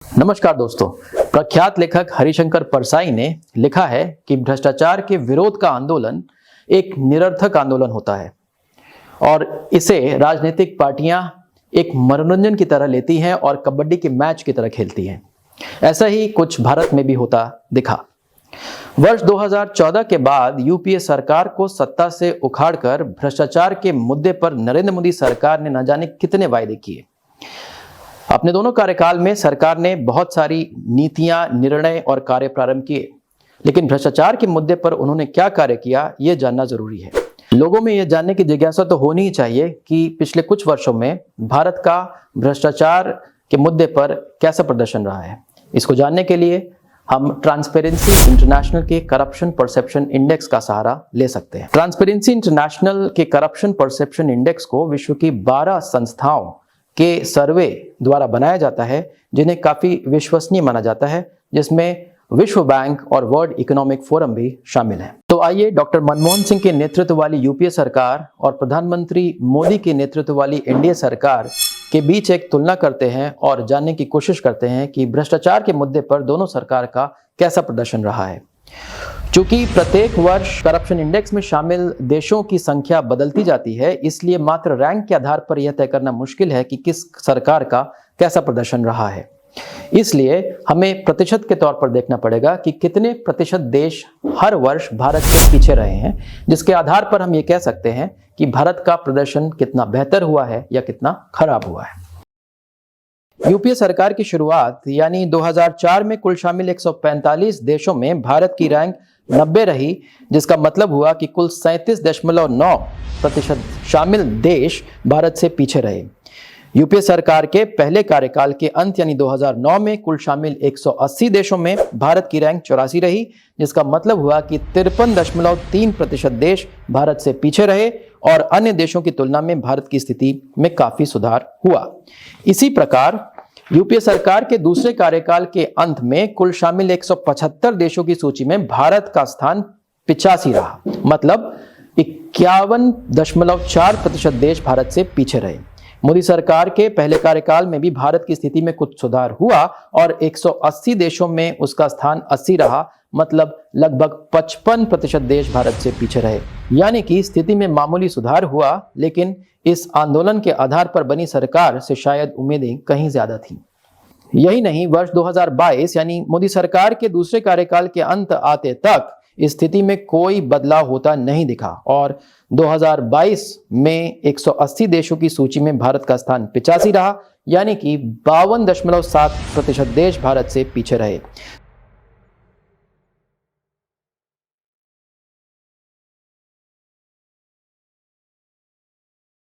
नमस्कार दोस्तों। प्रख्यात लेखक हरिशंकर परसाई ने लिखा है कि भ्रष्टाचार के विरोध का आंदोलन एक निरर्थक आंदोलन होता है और इसे राजनीतिक पार्टियां एक मनोरंजन की तरह लेती हैं और कबड्डी के मैच की तरह खेलती हैं। ऐसा ही कुछ भारत में भी होता दिखा। वर्ष 2014 के बाद यूपीए सरकार को सत्ता से उखाड़कर भ्रष्टाचार के मुद्दे पर नरेंद्र मोदी सरकार ने न जाने कितने वायदे किए। अपने दोनों कार्यकाल में सरकार ने बहुत सारी नीतियां, निर्णय और कार्य प्रारंभ किए, लेकिन भ्रष्टाचार के मुद्दे पर उन्होंने क्या कार्य किया, यह जानना जरूरी है। लोगों में यह जानने की जिज्ञासा तो होनी ही चाहिए कि पिछले कुछ वर्षों में भारत का भ्रष्टाचार के मुद्दे पर कैसा प्रदर्शन रहा है। इसको जानने के लिए हम ट्रांसपेरेंसी इंटरनेशनल के करप्शन परसेप्शन इंडेक्स का सहारा ले सकते हैं। ट्रांसपेरेंसी इंटरनेशनल के करप्शन परसेप्शन इंडेक्स को विश्व की 12 संस्थाओं के सर्वे द्वारा बनाया जाता है, जिन्हें काफी विश्वसनीय माना जाता है, जिसमें विश्व बैंक और वर्ल्ड इकोनॉमिक फोरम भी शामिल है। तो आइए डॉक्टर मनमोहन सिंह के नेतृत्व वाली यूपीए सरकार और प्रधानमंत्री मोदी के नेतृत्व वाली एनडीए सरकार के बीच एक तुलना करते हैं और जानने की कोशिश करते हैं कि भ्रष्टाचार के मुद्दे पर दोनों सरकार का कैसा प्रदर्शन रहा है। चूंकि प्रत्येक वर्ष करप्शन इंडेक्स में शामिल देशों की संख्या बदलती जाती है, इसलिए मात्र रैंक के आधार पर यह तय करना मुश्किल है कि किस सरकार का कैसा प्रदर्शन रहा है। इसलिए हमें प्रतिशत के तौर पर देखना पड़ेगा कि कितने प्रतिशत देश हर वर्ष भारत से पीछे रहे हैं, जिसके आधार पर हम ये कह सकते हैं कि भारत का प्रदर्शन कितना बेहतर हुआ है या कितना खराब हुआ है। यूपीए सरकार की शुरुआत यानी 2004 में कुल शामिल 145 देशों में भारत की रैंक 90 रही, जिसका मतलब हुआ कि कुल 37.9% शामिल देश भारत से पीछे रहे। यूपीए सरकार के पहले कार्यकाल के अंत यानी 2009 में कुल शामिल 180 देशों में भारत की रैंक 84 रही, जिसका मतलब हुआ कि 53.3% देश भारत से पीछे रहे और अन्य देशों की तुलना में भारत की स्थिति में काफी सुधार हुआ। इसी प्रकार यूपीए सरकार के दूसरे कार्यकाल के अंत में कुल शामिल 175 देशों की सूची में भारत का स्थान 85 रहा, मतलब 51.4% देश भारत से पीछे रहे। मोदी सरकार के पहले कार्यकाल में भी भारत की स्थिति में कुछ सुधार हुआ और 180 देशों में उसका स्थान 80 रहा, मतलब लगभग 55% देश भारत से पीछे रहे। यानी कि स्थिति में मामूली सुधार हुआ, लेकिन इस आंदोलन के आधार पर बनी सरकार से शायद उम्मीदें कहीं ज्यादा थीं। यही नहीं, वर्ष 2022 यानी मोदी सरकार के दूसरे कार्यकाल के अंत आते तक इस स्थिति में कोई बदलाव होता नहीं दिखा और 2022 में 180 देशों की सूची में भारत का स्थान 85 रहा, यानी कि 52.7% देश भारत से पीछे रहे।